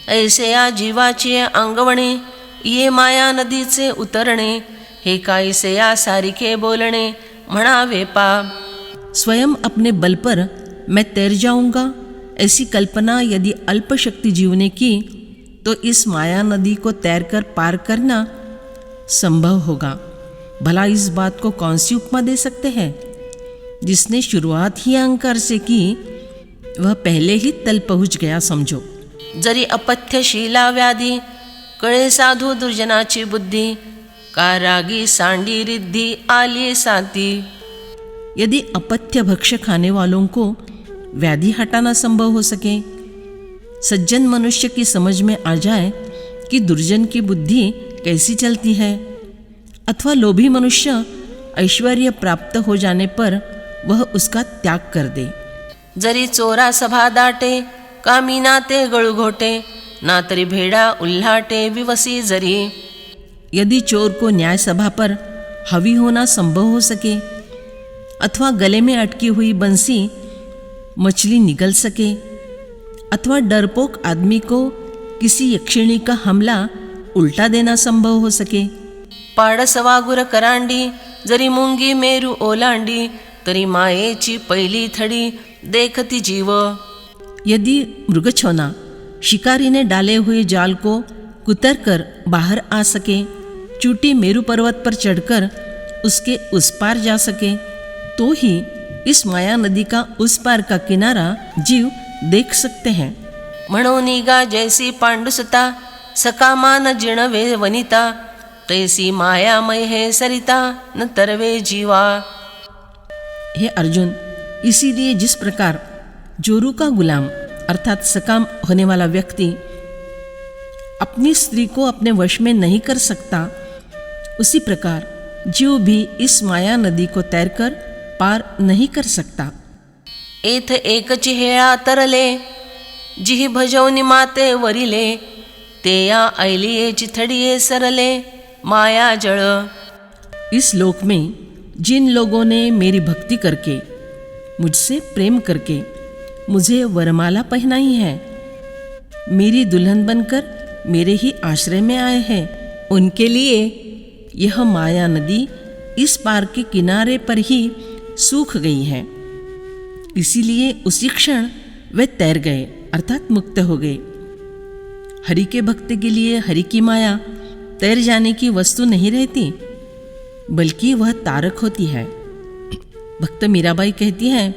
ऐसे या जीवाची अंगवणे, ये माया नदीचे उतरणे, हे काहीसे या सारिखे बोलणे, म्हणावे पाप। स्वयं अपने बल पर मैं तैर जाऊंगा, ऐसी कल्पना यदि अल्प शक्ति जीव ने की तो इस माया नदी को तैरकर पार करना संभव होगा। भला इस बात को कौन सी उपमा दे सकते हैं? जिसने शुरुआत ही अहंकार से की वह पहले ही तल पहुंच गया समझो। जरी अपथ्यशीला व्याधी, कळे साधू दुर्जनाची बुद्धी, कारागी सांडी रिद्धी आली साथी। यदि अपथ्य भक्ष्य खाने वालों को व्याधि हटाना संभव हो सके, सज्जन मनुष्य की समझ में आ जाए कि दुर्जन की बुद्धि कैसी चलती है, अथवा लोभी मनुष्य ऐश्वर्य प्राप्त हो जाने पर वह उसका त्याग कर दे। जरी चोरा सभा दाटे, कामी नाते गळुघोटे, ना तरी भेडा उल्हाटे विवसी जरी। यदि चोर को न्याय सभा पर हावी होना संभव हो सके, अथवा गले में अटकी हुई बंसी मछली निगल सके, अथवा डरपोक आदमी को किसी यक्षिणी का हमला उल्टा देना संभव हो सके। पाडसवागुर करांडी, जरी मुंगी मेरू ओलांडी, तरी मायेची पहिली थडी देखती जीव। यदि मृगछोना शिकारी ने डाले हुए जाल को कुतर कर बाहर आ सके, चूटी मेरू पर्वत पर चढ़कर उसके उस पार जा सके, तो ही इस माया नदी का उस पार का किनारा जीव देख सकते हैं। म्हणून गा जैसी पांडुसता, सकामा न जिणवे वनिता, तैसी मायामय है सरिता न तरवे जीवा। हे अर्जुन, इसीलिए जिस प्रकार जोरू का गुलाम अर्थात सकाम होने वाला व्यक्ति अपनी स्त्री को अपने वश में नहीं कर सकता, उसी प्रकार जीव भी इस माया नदी को तैरकर पार नहीं कर सकता। एथ एकची हेळा तरले, जिही भजवनी माते वरिले, ते या ऐलिये चिथडिये सरले, माया जळ। इस लोक में जिन लोगों ने मेरी भक्ति करके, मुझसे प्रेम करके मुझे वरमाला पहनाई है, मेरी दुल्हन बनकर मेरे ही आश्रय में आए हैं, उनके लिए यह माया नदी इस पार के किनारे पर ही सूख गई है। इसीलिए उसी क्षण वे तैर गए अर्थात मुक्त हो गए। हरि के भक्त के लिए हरि की माया तैर जाने की वस्तु नहीं रहती, बल्कि वह तारक होती है। भक्त मीराबाई कहती हैं,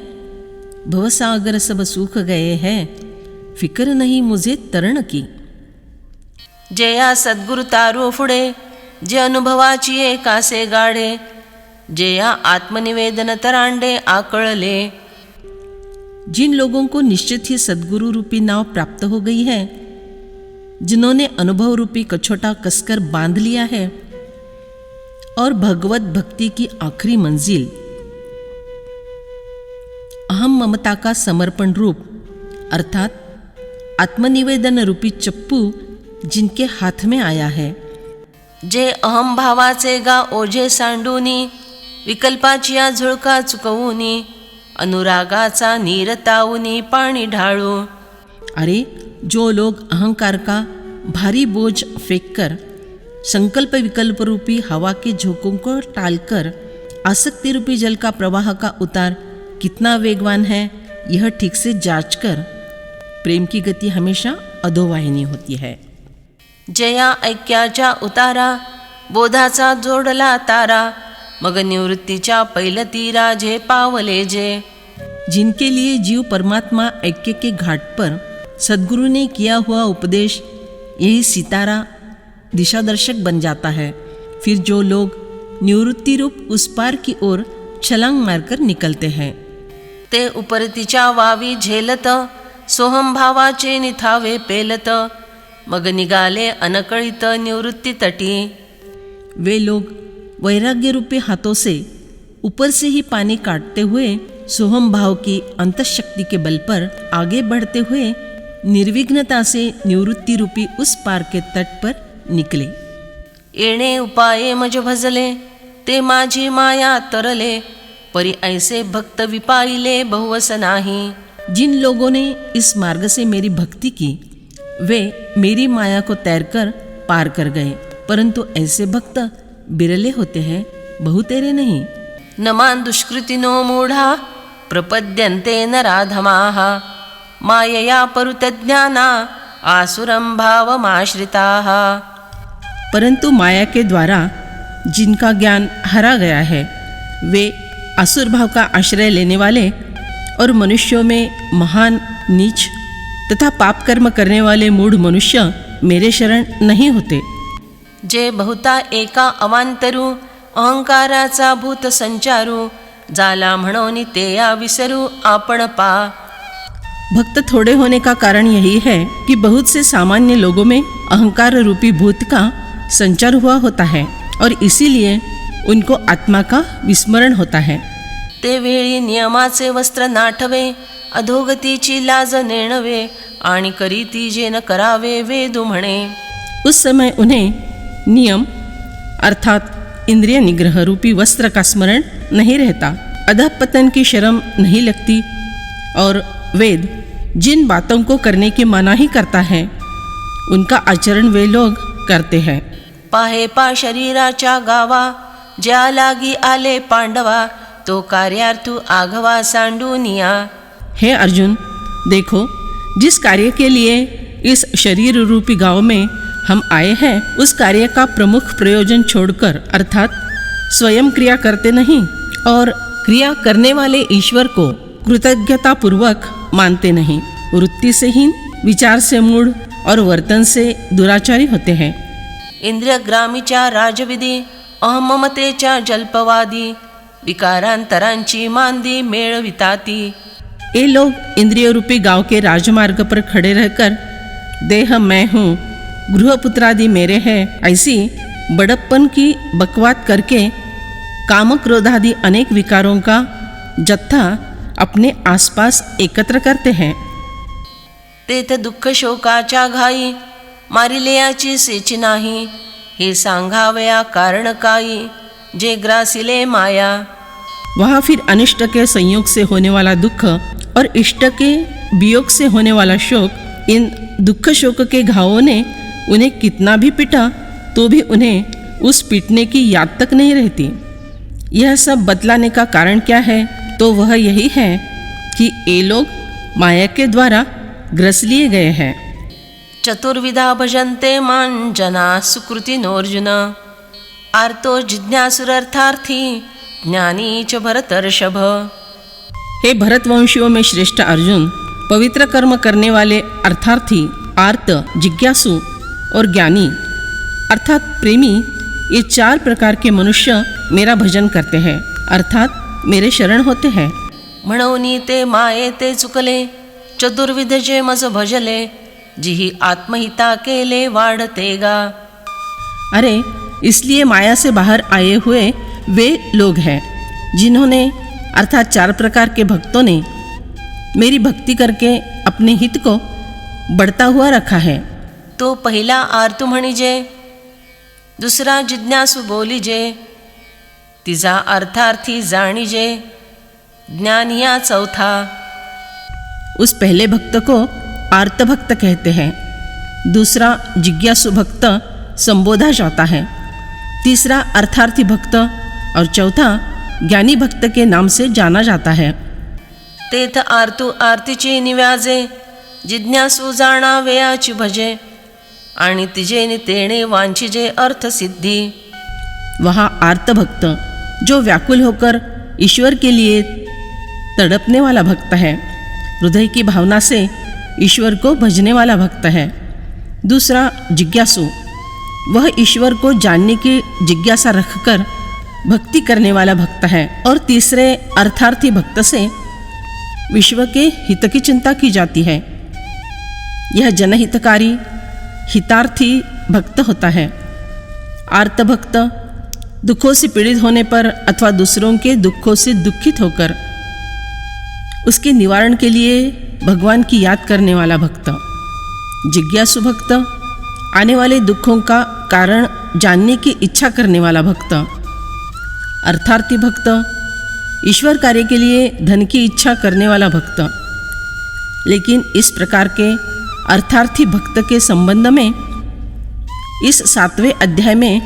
भवसागर सब सूख गए हैं, फिक्र नहीं मुझे तरण की। जया सद्गुरु तारू फुडे, जे अनुभवाची एकासे गाढे, जया आत्मनिवेदन तरांडे आकळले। जिन लोगों को निश्चित ही सद्गुरु रूपी नाव प्राप्त हो गई है, जिन्होंने अनुभव रूपी कछोटा कसकर बांध लिया है और भगवत भक्ति की आखिरी मंजिल अहम ममता का समर्पण रूप अर्थात आत्मनिवेदन रूपी चप्पू जिनके हाथ में आया है, जे अहम भावाचे गा ओझे सांडूनी, विकल्पाची झुळका चुकवूनी, अनुरागाचा नीर तावूनी पाणी ढाळू। अरे जो लोग अहंकार का भारी बोझ फेंककर संकल्प विकल्प रूपी हवा के झोंकों को टालकर आसक्ति रूपी जल का प्रवाह का उतार कितना वेगवान है, यह ठीक से जांच कर प्रेम की गति हमेशा अधोवाहिनी होती है। जया ऐक्याच्या उतारा, बोधाचा जोडला तारा, मग निवृत्तीच्या पैलतीरा जे पावले जे। जिनके लिए जीव परमात्मा ऐक्य के घाट पर सद्गुरु ने किया हुआ उपदेश यही सितारा दिशादर्शक बन जाता है, फिर जो लोग निवृत्ति रूप उस पार की ओर छलांग मारकर निकलते हैं, ते उपरतीच्या वावी झेलत, सोहम भावाचे निथावे पेलत, मग निघाले अनकळित निवृत्ति तटी। वे लोग वैराग्य रूपी हाथों से ऊपर से ही पानी काटते हुए सोहम भाव की अंतःशक्ति के बल पर आगे बढ़ते हुए निर्विघ्नता से निवृत्ति रूपी उस पार के तट पर निकले। येणे उपाये मज भजले, ते माझी माया तरले, परी ऐसे भक्त विपाइले बहुवस नाही। जिन लोगों ने इस मार्ग से मेरी भक्ति की वे मेरी माया को तैरकर पार कर गए, परंतु ऐसे भक्त बिरले होते हैं, बहुतेरे नहीं। न मां दुष्कृतिनो मूढा प्रपद्यन्ते नराधमाः मायया परुतज्ञाना आसुरं भावमाश्रिताः। परंतु माया के द्वारा जिनका ज्ञान हरा गया है, वे असुर भाव का आश्रय लेने वाले और मनुष्यों में महान नीच तथा पाप कर्म करने वाले मूढ़ मनुष्य मेरे शरण नहीं होते। जे बहुता एका अवांतरू अहंकाराचा भूत संचारू जाला म्हणोनी ते या विसरू आपण पा। भक्त थोड़े होने का कारण यही है कि बहुत से सामान्य लोगों में अहंकार रूपी भूत का संचार हुआ होता है और इसीलिए उनको आत्मा का विस्मरण होता है। ते वेळी नियमाचे वस्त्र नाठवे अधोगतीची लाज नेणवे आणि करीती जे न करावे वेदू म्हणे। उस समय उन्हें नियम अर्थात इंद्रिय निग्रह रूपी वस्त्र का स्मरण नहीं रहता, अधःपतन की शर्म नहीं लगती और वेद जिन बातों को करने की मनाही करता है उनका आचरण वे लोग करते हैं। पाहे पा शरीराच्या गावा ज्या लागी आले पांडवा तो कार्यार्थू आघवा सांडूनिया। हे अर्जुन, देखो जिस कार्य के लिए इस शरीर रूपी गांव में हम आए हैं उस कार्य का प्रमुख प्रयोजन छोड़कर अर्थात स्वयं क्रिया करते नहीं और क्रिया करने वाले ईश्वर को कृतज्ञतापूर्वक मानते नहीं। वृत्ति से हीन, विचार से मूढ़ और वर्तन से दुराचारी होते हैं। इंद्रियग्रामीच्या राजविधी अहममतेच्या जल्पवादी विकारांतरांची मांदी मेळविताती। ये लोग इंद्रिय रूपी गांव के राजमार्ग पर खड़े रहकर देह मैं हूँ, गृहपुत्रादि मेरे हैं, ऐसी बड़प्पन की बकवाद करके काम क्रोधादि अनेक विकारों का जत्था अपने आसपास एकत्र करते हैं। तेथ दुःख शोकाच्या घाई मारिलेयाची सेची नाही हे सांगावया कारण काही जे ग्रासिले माया। वहाँ फिर अनिष्ट के संयोग से होने वाला दुख और इष्ट के वियोग से होने वाला शोक, इन दुख शोक के घावों ने उन्हें कितना भी पिटा तो भी उन्हें उस पीटने की याद तक नहीं रहती। यह सब बतलाने का कारण क्या है? तो वह यही है कि ये लोग माया के द्वारा ग्रस लिए गए हैं। चतुर्विधा भजन्ते मां जना सुकृतिनोऽर्जुन आर्तो जिज्ञासुरर्थार्थी ज्ञानी च भरतर्षभ। हे भरतवंशियों में श्रेष्ठ अर्जुन, पवित्र कर्म करने वाले अर्थार्थी, आर्त, जिज्ञासु और ज्ञानी अर्थात प्रेमी, ये चार प्रकार के मनुष्य मेरा भजन करते हैं अर्थात मेरे शरण होते हैं। म्हणूनी ते माये ते चुकले चतुर्विध जे मज भजले जिही आत्महिता केले वाढते गा। अरे इसलिए माया से बाहर आए हुए वे लोग हैं जिन्होंने अर्थात चार प्रकार के भक्तों ने मेरी भक्ति करके अपने हित को बढ़ता हुआ रखा है। तो पहिला आर्तू म्हणिजे, दुसरा जिज्ञासू बोलिजे, तिजा अर्थार्थी जाणिजे, ज्ञानिया चौथा। उस पहले भक्त को आर्त भक्त कहते हैं, दूसरा जिज्ञासु भक्त संबोधा जाता है, तीसरा अर्थार्थी भक्त और चौथा ज्ञानी भक्त के नाम से जाना जाता है। तेथ आर्तू आरतीची निव्याजे जिज्ञासू जाणावयाची भजे आणि तिजे तेणे वांछिजे अर्थ सिद्धी। वहाँ आर्त भक्त जो व्याकुल होकर ईश्वर के लिए तड़पने वाला भक्त है, हृदय की भावना से ईश्वर को भजने वाला भक्त है। दूसरा जिज्ञासु, वह ईश्वर को जानने की जिज्ञासा रखकर भक्ति करने वाला भक्त है। और तीसरे अर्थार्थी भक्त से विश्व के हित की चिंता की जाती है। यह जनहितकारी हितार्थी भक्त होता है। आर्त भक्त दुखों से पीड़ित होने पर अथवा दूसरों के दुखों से दुखित होकर उसके निवारण के लिए भगवान की याद करने वाला भक्त। जिज्ञासु भक्त आने वाले दुखों का कारण जानने की इच्छा करने वाला भक्त। अर्थार्थी भक्त ईश्वर कार्य के लिए धन की इच्छा करने वाला भक्त। लेकिन इस प्रकार के अर्थार्थी भक्त के संबंध में इस 7वें अध्याय में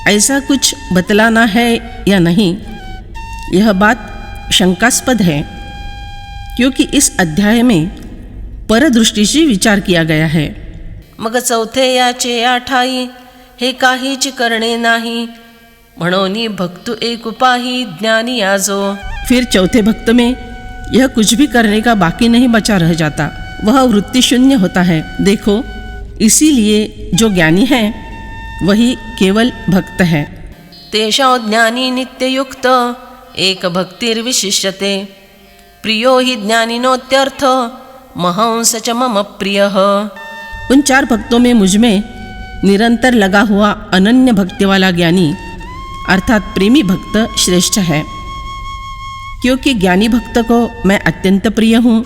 ऐसा कुछ बतलाना है या नहीं, यह बात शंकास्पद है, क्योंकि इस अध्याय में परदृष्टि से विचार किया गया है। मग चौथे याचे आठाई, हे काहीच करणे नाही, म्हणोनी भक्तु एक उपाही ज्ञानी आजो। फिर चौथे भक्त में यह कुछ भी करने का बाकी नहीं बचा रह जाता, वह वृत्ति शून्य होता है। देखो, इसीलिए जो ज्ञानी है वही केवल भक्त है। तेषां ज्ञानी नित्ययुक्त एक भक्तिर्विशिष्यते, प्रियो हि ज्ञानिनोत्यर्थ महंस च मम प्रियः। उन 4 भक्तों में मुझ में निरंतर लगा हुआ अनन्य भक्ति वाला ज्ञानी अर्थात प्रेमी भक्त श्रेष्ठ है, क्योंकि ज्ञानी भक्त को मैं अत्यंत प्रिय हूँ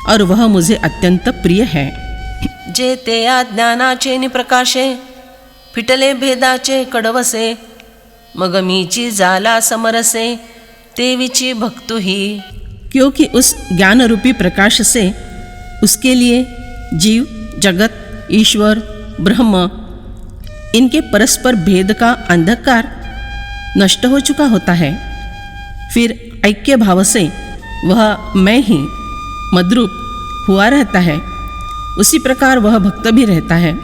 और वह मुझे अत्यंत प्रिय है। जे ते या ज्ञानाचे निप्रकाशे, फिटले भेदाचे कडवसे, मग मीची जाला समरसे, तेवीची भक्तु ही। क्योंकि उस ज्ञान रूपी प्रकाश से उसके लिए जीव, जगत, ईश्वर, ब्रह्म इनके परस्पर भेद का अंधकार नष्ट हो चुका होता है। फिर ऐक्य भाव से वह मैं ही मद्रूप हुआ रहता है, उसी प्रकार वह भक्त भी रहता है।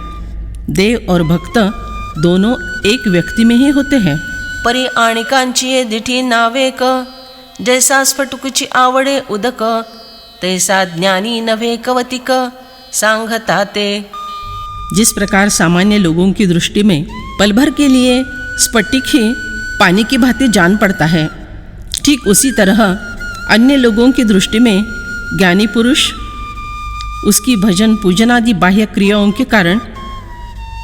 देव और भक्त दोनों एक व्यक्ति में ही होते हैं। परी आणिकांची दिठी नावेक, जैसा स्फटुकची आवडे उदक, तैसा ज्ञानी नव्हे कवतिक, सांगता ते। जिस प्रकार सामान्य लोगों की दृष्टि में पल भर के लिए स्फटिक ही पानी की भांति जान पड़ता है, ठीक उसी तरह अन्य लोगों की दृष्टि में ज्ञानी पुरुष उसकी भजन पूजन आदि बाह्य क्रियाओं के कारण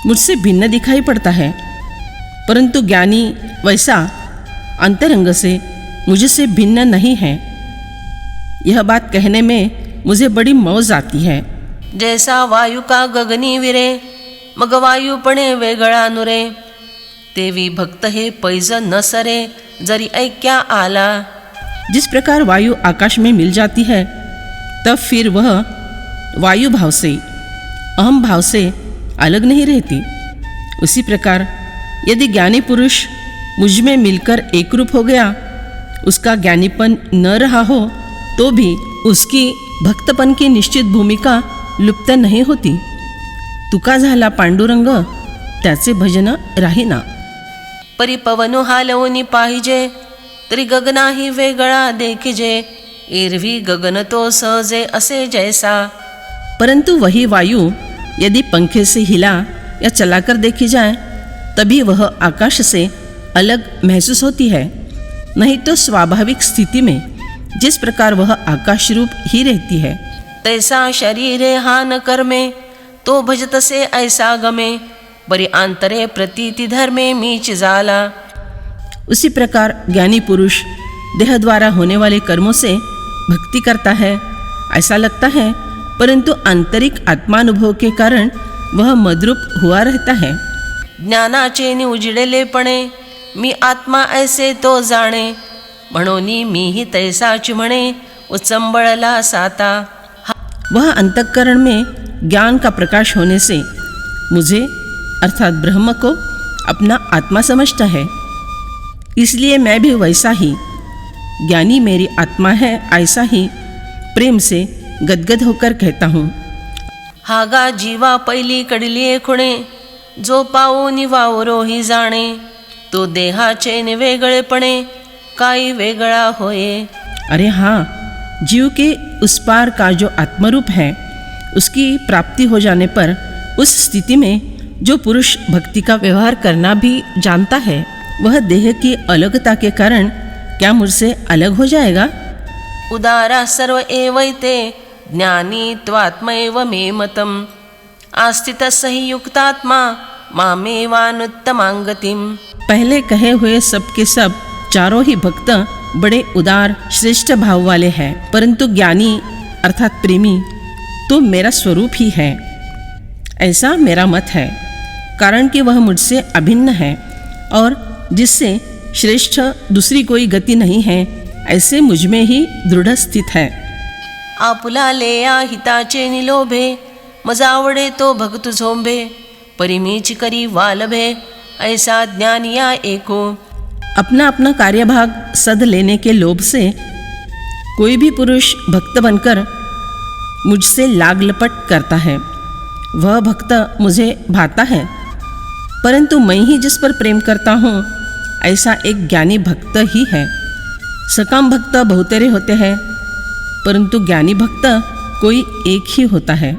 मुझसे भिन्न दिखाई पड़ता है, परंतु ज्ञानी वैसा अंतरंग से मुझसे भिन्न नहीं है। यह बात कहने में मुझे बड़ी मौज आती है। जैसा वायु का गगनी विरे, मग वायुपणे वेगळा नुरे, तेवी भक्त हे पैज न सरे, जरी ऐक्या आला। जिस प्रकार वायु आकाश में मिल जाती है, तब फिर वह वायु भाव से, अहम भाव से अलग नहीं रहती, उसी प्रकार यदि ज्ञानी पुरुष मुझ में मिलकर एक रूप हो गया, उसका ज्ञानीपन न रहा हो तो भी उसकी भक्तपन की निश्चित भूमिका लुप्त नहीं होती। तुका झाला पांडुरंग, त्याचे भजन राहीना। परी पवनो हालवनी पाहिजे, तरी गगनाही वेगळा देखिजे, एरवी गगन तो सहजे असे जैसा। परंतु वही वायु यदि पंखे से हिला या चलाकर देखी जाए, तभी वह आकाश से अलग महसूस होती है, नहीं तो स्वाभाविक स्थिति में जिस प्रकार वह आकाश रूप ही रहती है। तैसा शरीरे हान कर्मे, तो भजतसे ऐसा गमे, बरी आंतरे प्रतीति धर्मे मीच जाला। उसी प्रकार ज्ञानी पुरुष देह द्वारा होने वाले कर्मों से भक्ति करता है, ऐसा लगता है, परंतु आंतरिक आत्मानुभव के कारण वह मद्रूप हुआ रहता है। ज्ञानाचे नि उजडेलेपणे, मी आत्मा ऐसे तो जाणे, म्हणोनी मीही तैसाच म्हणे, उचंबळला साता। वह अंतःकरण में ज्ञान का प्रकाश होने से मुझे अर्थात ब्रह्म को अपना आत्मा समझता है, इसलिए मैं भी वैसा ही, ज्ञानी मेरी आत्मा है ऐसा ही प्रेम से गदगद होकर कहता हूँ। हागा जीवा पहिली कडली खुणे, जो पाऊनी वावरो ही जाणे, तो देहाचे निवेगळेपणे काही वेगळा होये। अरे हाँ, जीव के उस पार का जो आत्मरूप है, उसकी प्राप्ति हो जाने पर उस स्थिति में जो पुरुष भक्ति का व्यवहार करना भी जानता है, वह देह की अलगता के कारण क्या मुझसे अलग हो जाएगा? उदारा सर्व एवैते, ज्ञानी त्वात्मैव मे मतम्, आस्थितः हि युक्तात्मा मामेवानुत्तमांगतिम्। पहले कहे हुए सब के सब चारों ही भक्त बड़े उदार श्रेष्ठ भाव वाले हैं, परंतु ज्ञानी अर्थात प्रेमी तो मेरा स्वरूप ही है, ऐसा मेरा मत है, कारण कि वह मुझसे अभिन्न है और जिससे श्रेष्ठ दूसरी कोई गति नहीं है, ऐसे मुझ में ही दृढ़ स्थित है। आपुला लेया हिताचे निलोभे, मजा आवडे तो भक्त झोंबे, परिमीच करी वालभे, ऐसा ज्ञानिया एको। अपना अपना कार्यभाग सध लेने के लोभ से कोई भी पुरुष भक्त बनकर मुझसे लाग लपट करता है। वह भक्त मुझे भाता है, परंतु मैं ही जिस पर प्रेम करता हूँ ऐसा एक ज्ञानी भक्त ही है। सकाम भक्त बहुतेरे होते हैं, परंतु ज्ञानी भक्त कोई एक ही होता है।